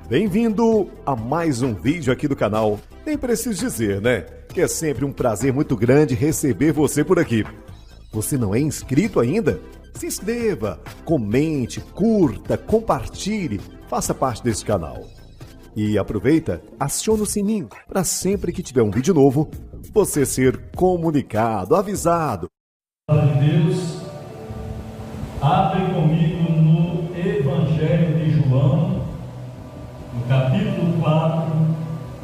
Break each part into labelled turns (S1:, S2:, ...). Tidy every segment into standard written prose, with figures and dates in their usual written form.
S1: Bem-vindo a mais um vídeo aqui do canal. Nem preciso dizer, né? Que é sempre um prazer muito grande receber você por aqui. Você não é inscrito ainda? Se inscreva, comente, curta, compartilhe, faça parte desse canal. E aproveita, aciona o sininho para sempre que tiver um vídeo novo, você ser comunicado, avisado.
S2: Palavra de Deus, abre comigo no Evangelho de João, no capítulo 4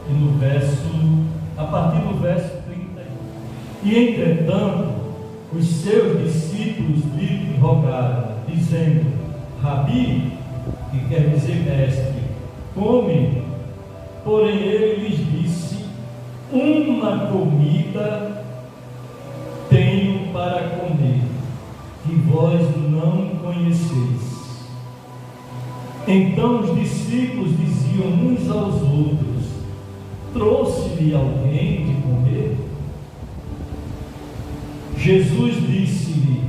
S2: e no a partir do verso 31. E entretanto, os seus discípulos lhe rogaram, dizendo: Rabi, que quer dizer mestre, come. Porém ele lhes disse: uma comida tenho para comer, que vós não conheceis. Então os discípulos diziam uns aos outros: trouxe-lhe alguém de comer? Jesus disse-lhe: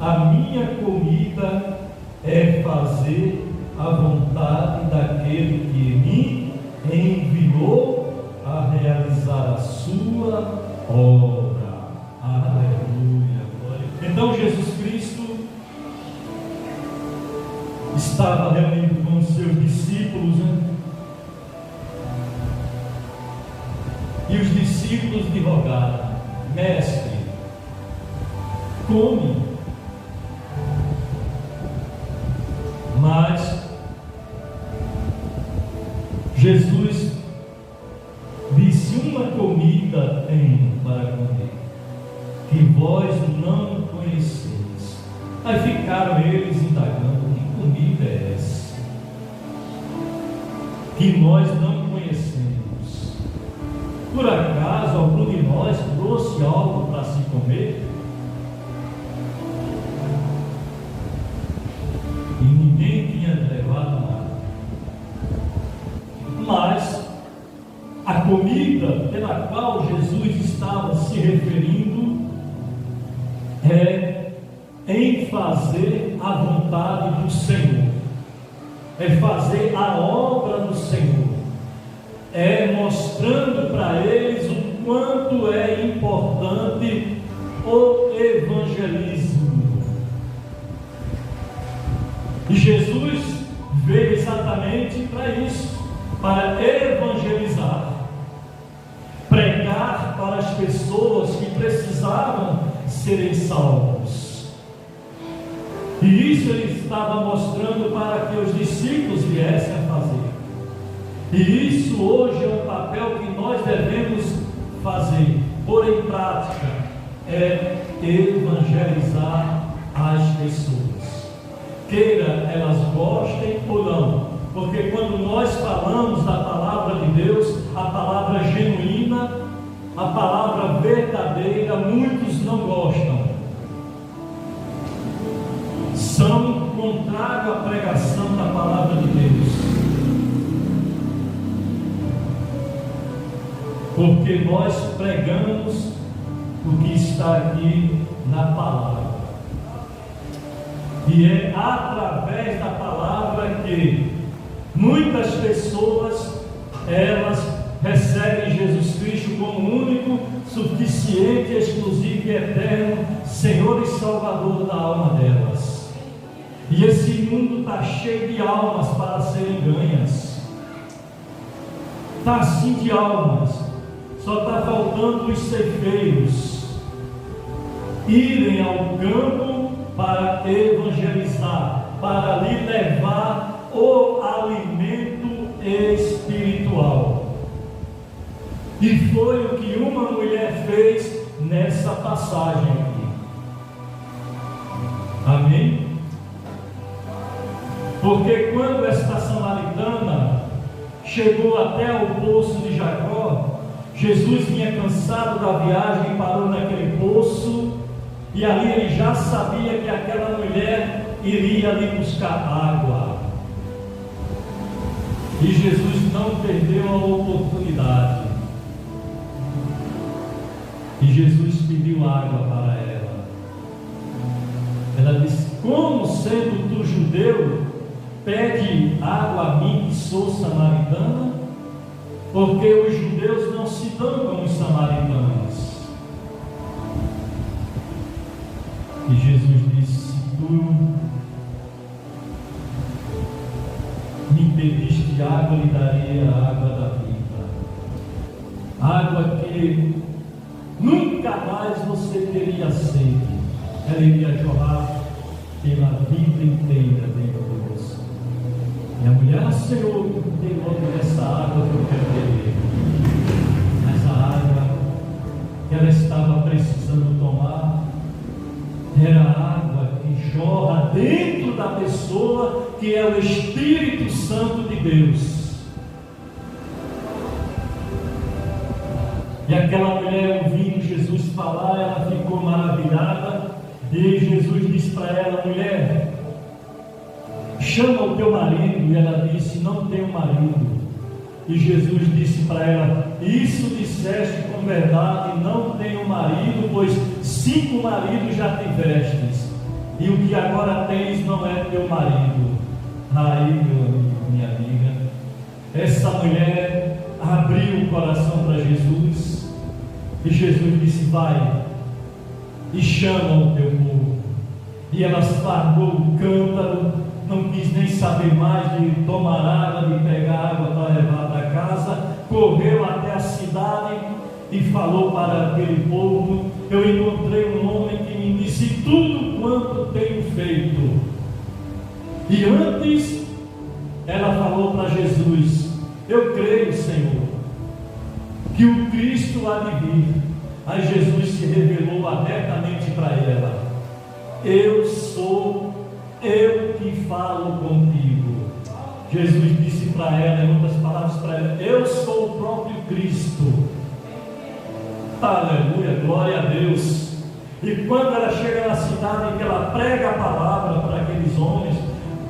S2: a minha comida é fazer a vontade daquele que me enviou a realizar a sua obra. Aleluia. Então Jesus Cristo estava reunido com os seus discípulos, e os discípulos lhe rogaram: mestre, come. Mas Jesus disse: uma comida tenho para comer, que vós não conheceis. Aí ficaram eles indagando: que comida é essa que nós não conhecemos? Por acaso algum de nós trouxe algo para se comer? E ninguém tinha levado nada. Mas a comida pela qual Jesus estava se referindo é em fazer a vontade do Senhor, é fazer a obra do Senhor, é mostrando para eles o quanto é importante o evangelismo. E Jesus veio exatamente para isso, para evangelizar, pregar para as pessoas que precisavam serem salvos. E isso ele estava mostrando para que os discípulos viessem a fazer. E isso hoje é um papel que nós devemos fazer, pôr em prática, é evangelizar as pessoas. Queira elas gostem ou não, porque quando nós falamos da palavra de Deus, a palavra genuína, a palavra verdadeira, muitos não gostam, são contrários à pregação da palavra de Deus, porque nós pregamos o que está aqui na palavra. E é através da palavra que muitas pessoas, elas recebem Jesus Cristo como único, suficiente, exclusivo e eterno Senhor e Salvador da alma delas. E esse mundo está cheio de almas para serem ganhas. Está assim de almas. Só está faltando os ceifeiros irem ao campo para evangelizar, para lhe levar o alimento espiritual. E foi o que uma mulher fez nessa passagem aqui. Amém? Porque quando esta samaritana chegou até o poço de Jacó, Jesus vinha cansado da viagem e parou naquele poço. E ali ele já sabia que aquela mulher iria ali buscar água. E Jesus não perdeu a oportunidade. E Jesus pediu água para ela. Ela disse: como sendo tu judeu, pede água a mim que sou samaritana? porque os judeus não se dão com os samaritanos. E Jesus disse: tu me pediste água, lhe darei a água da vida, água que nunca mais você teria sede, ela iria jorrar pela vida inteira dentro de você. E a mulher: Senhor, tem logo essa água que eu quero beber. Mas a água que ela estava precisando tomar era a água que jorra dentro da pessoa, que é o Espírito Santo de Deus. E aquela mulher, ouvindo Jesus falar, ela ficou maravilhada. E Jesus disse para ela: mulher, chama o teu marido. E ela disse: não tenho marido. E Jesus disse para ela: isso disseste com verdade, não tenho marido, pois 5 maridos já tivestes, e o que agora tens não é teu marido. Aí, meu amigo, minha amiga, essa mulher abriu o coração para Jesus, e Jesus disse: vai e chama o teu povo. E ela largou o cântaro, não quis nem saber mais de tomar água, de pegar água para levar para casa, correu até a cidade e falou para aquele povo: eu encontrei um homem que me disse tudo quanto tenho feito. E antes ela falou para Jesus: eu creio, Senhor, que o Cristo há de vir. Aí Jesus se revelou abertamente para ela: eu sou eu que falo contigo. Jesus disse para ela, em outras palavras para ela: eu sou o próprio Cristo. Aleluia, glória a Deus. E quando ela chega na cidade, que ela prega a palavra para aqueles homens,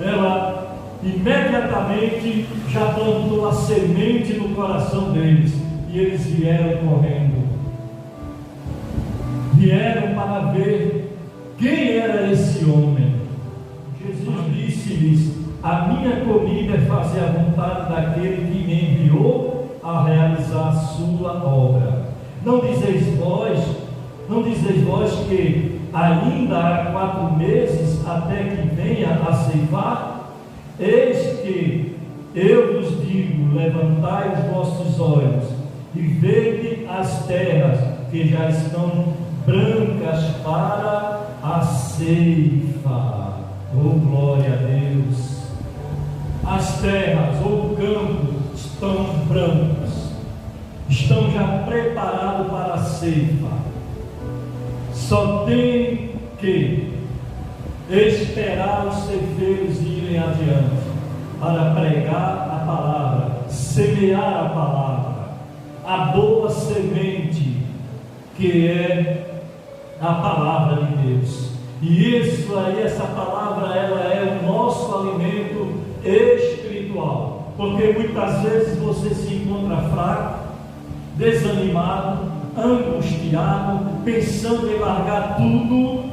S2: ela imediatamente já plantou a semente no coração deles, e eles vieram correndo, vieram para ver quem era esse homem. Jesus disse-lhes: a minha comida é fazer a vontade daquele que me enviou a realizar a sua obra. Não dizeis vós que ainda há 4 meses até que venha a ceifar? Eis que eu vos digo: levantai os vossos olhos e vede as terras que já estão brancas para a ceifa. Oh, glória a Deus! As terras ou o campo estão brancos, estão já preparados para a ceifa. Só tem que esperar os ceifeiros irem adiante para pregar a palavra, semear a palavra, a boa semente que é a palavra de Deus. E isso aí, essa palavra, ela é o nosso alimento espiritual, porque muitas vezes você se encontra fraco, desanimado, angustiado, pensando em largar tudo,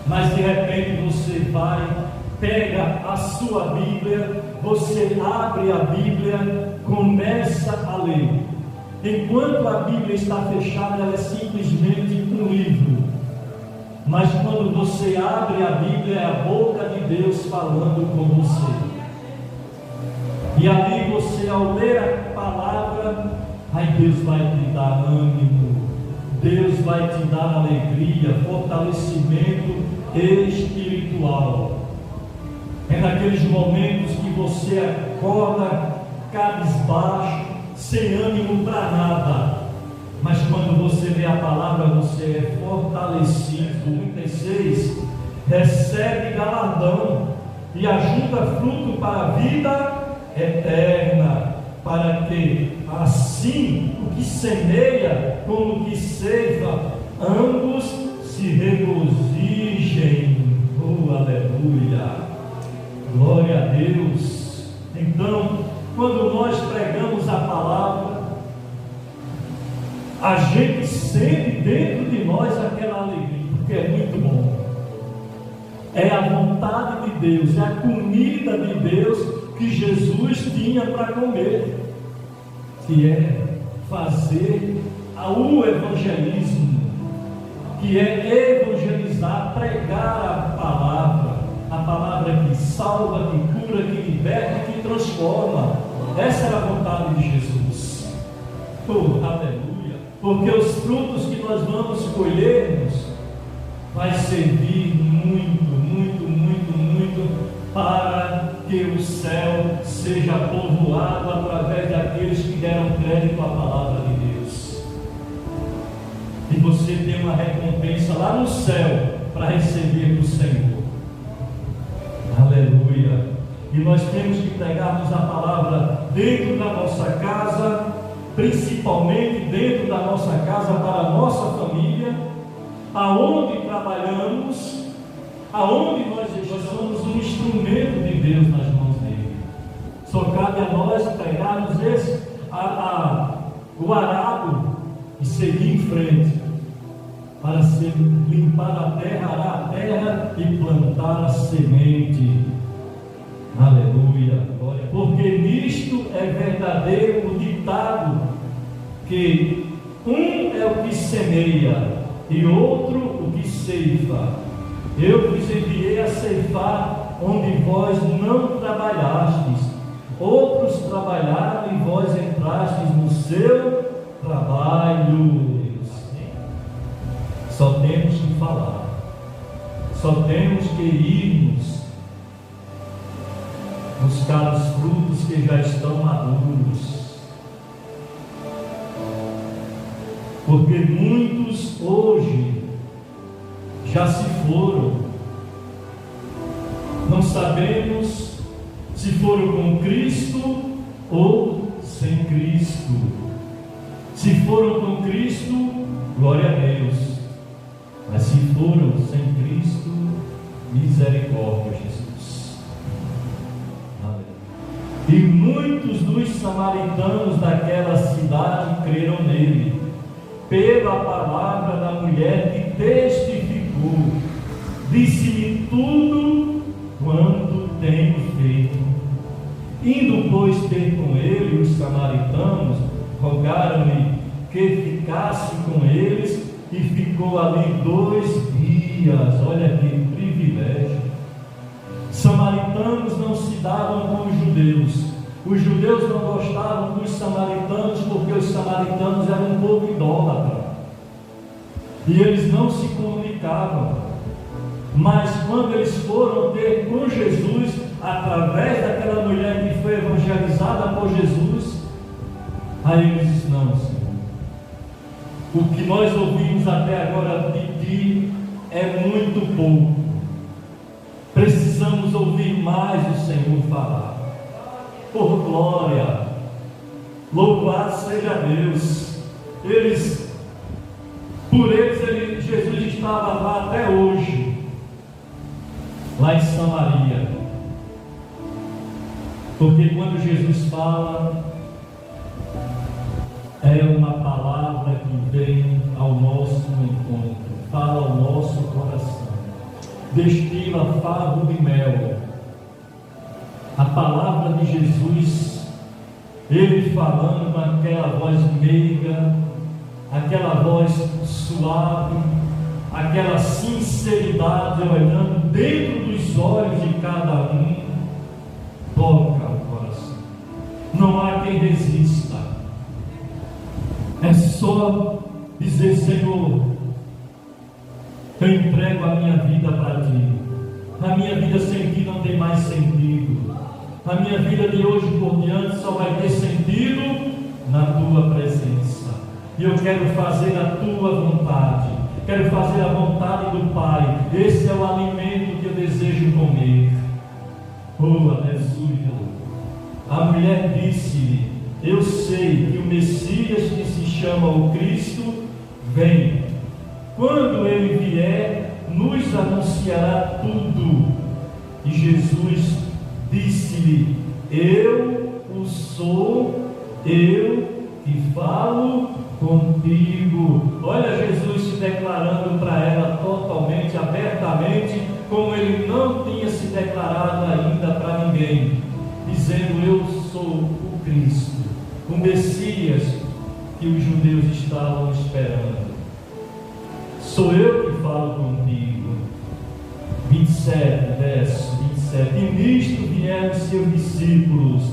S2: mas de repente você vai, pega a sua Bíblia, você abre a Bíblia, começa a ler. Enquanto a Bíblia está fechada, ela é simplesmente um livro, mas quando você abre a Bíblia, é a boca de Deus falando com você. E ali você, ao ler a palavra, aí Deus vai te dar ânimo, Deus vai te dar alegria, fortalecimento espiritual. É naqueles momentos que você acorda cabisbaixo, sem ânimo para nada, mas quando você lê a palavra, você é fortalecido. 36, recebe galardão e ajunta fruto para a vida eterna, para que assim o que semeia como o que ceifa, ambos se regozijem. Oh, aleluia, glória a Deus. Então, quando nós pregamos a palavra, a gente sente dentro de nós aquela alegria, porque é muito bom. É a vontade de Deus, é a comida de Deus que Jesus tinha para comer. que é fazer o evangelismo, que é evangelizar, pregar a palavra que salva, que cura, que liberta, que transforma. Essa era a vontade de Jesus. Oh, aleluia! Porque os frutos que nós vamos colhermos vai servir muito, muito, muito, muito para que o céu seja povoado através daqueles que deram crédito à palavra de Deus. E você tem uma recompensa lá no céu para receber do Senhor. Aleluia! E nós temos que pregarmos a palavra dentro da nossa casa, principalmente dentro da nossa casa, para a nossa família, aonde trabalhamos, aonde nós somos um instrumento de Deus nas mãos dele. Só cabe a nós pegarmos o arado e seguir em frente, para limpar a terra, arar a terra e plantar a semente. Aleluia, glória. Porque nisto é verdadeiro o ditado, que um é o que semeia e outro o que ceifa. Eu vos enviei a ceifar onde vós não trabalhastes, outros trabalharam e vós entrastes no seu trabalho. Só temos que falar, só temos que irmos buscar os frutos que já estão maduros, porque muitos hoje já se foram. Não sabemos se foram com Cristo ou sem Cristo. Se foram com Cristo, glória a Deus. Mas se foram sem Cristo, misericórdia, Jesus. E muitos dos samaritanos daquela cidade creram nele, pela palavra da mulher que testificou: disse-me tudo quanto tenho feito. Indo, pois, ter com ele, os samaritanos rogaram-lhe que ficasse com eles, e ficou ali 2 dias. Olha que privilégio. Samaritanos não se davam com os judeus não gostavam dos samaritanos, porque os samaritanos eram um povo idólatra, e eles não se comunicavam. Mas quando eles foram ter com Jesus, através daquela mulher que foi evangelizada por Jesus, aí eles disseram: não, Senhor, o que nós ouvimos até agora de ti é muito pouco, precisamos ouvir mais o Senhor falar. Por glória, louvado seja Deus. Por eles, Jesus estava lá até hoje, lá em Samaria, porque quando Jesus fala, é uma palavra que vem ao nosso encontro, fala ao nosso coração, destila favo de mel. A palavra de Jesus, ele falando com aquela voz meiga, aquela voz suave, aquela sinceridade, olhando dentro dos olhos de cada um, toca o coração. Não há quem resista. É só dizer: Senhor, eu entrego a minha vida para ti. A minha vida sem ti não tem mais sentido. A minha vida de hoje por diante só vai ter sentido na tua presença. E eu quero fazer a tua vontade. Quero fazer a vontade do Pai. Esse é o alimento que eu desejo comer. Oh, aleluia. A mulher disse-lhe: eu sei que o Messias, que se chama o Cristo, vem. Quando ele vier, nos anunciará tudo. E Jesus disse-lhe: eu o sou, eu que falo contigo. Olha Jesus se declarando para ela totalmente, abertamente, como ele não tinha se declarado ainda para ninguém, dizendo: eu sou o Cristo. o Messias que os judeus estavam esperando. Sou eu que falo contigo. 27, verso 27. E nisto vieram seus discípulos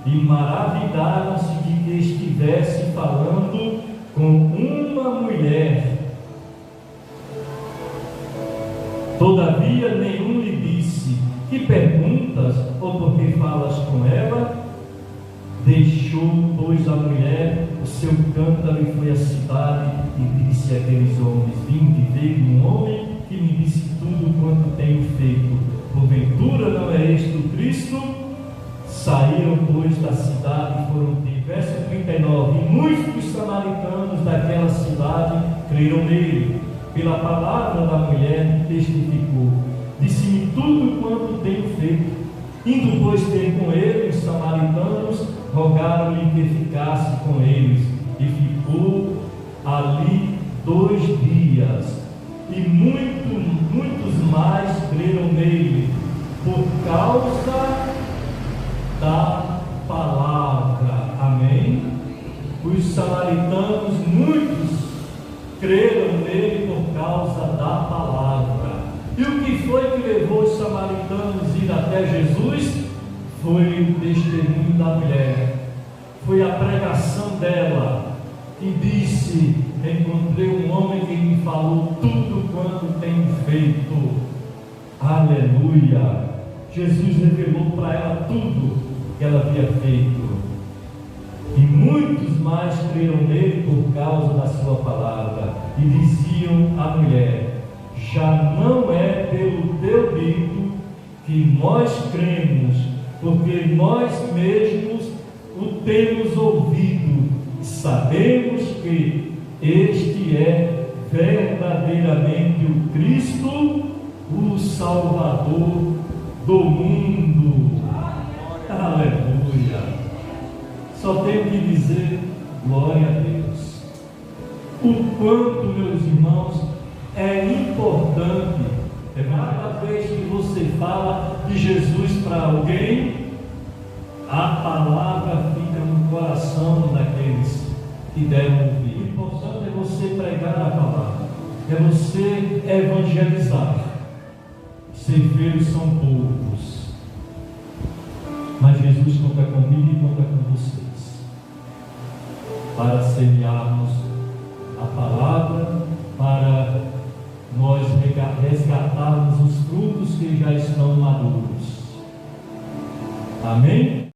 S2: e maravilharam-se de que estivesse falando com uma mulher. Todavia nenhum lhe disse: que perguntas, ou por que falas com ela? Deixou, pois, a mulher o seu cântaro e foi à cidade e disse àqueles homens: vim ver um homem que me disse tudo quanto tenho feito. Porventura não é este o Cristo? Saíram, pois, da cidade e foram ter. Verso 39. E muitos dos samaritanos daquela cidade creram nele, pela palavra da mulher que testificou: disse-me tudo quanto tenho feito. Indo, pois, ter com ele, os samaritanos rogaram-lhe que ficasse com eles, e ficou ali 2 dias. E muitos mais creram nele, por causa da palavra. Amém? Os samaritanos, muitos creram nele por causa da palavra. E o que foi que levou os samaritanos a ir até Jesus? Foi o testemunho da mulher, foi a pregação dela, que disse: encontrei um homem que me falou tudo quanto tenho feito. Aleluia! Jesus revelou para ela tudo que ela havia feito. E muitos mais creram nele por causa da sua palavra. E diziam à mulher: já não é pelo teu dito que nós cremos, porque nós mesmos o temos ouvido e sabemos que este é verdadeiramente o Cristo, o Salvador do mundo. Aleluia! Só tenho que dizer glória a Deus. O quanto, meus irmãos, é importante, cada vez que você fala de Jesus para alguém, a palavra fica no coração daqueles que devem ouvir. O importante é você pregar a palavra, é você evangelizar. Ceifeiros são poucos, mas Jesus conta comigo e conta com vocês, para semearmos a palavra, para nós resgatarmos os frutos que já estão maduros. Amém?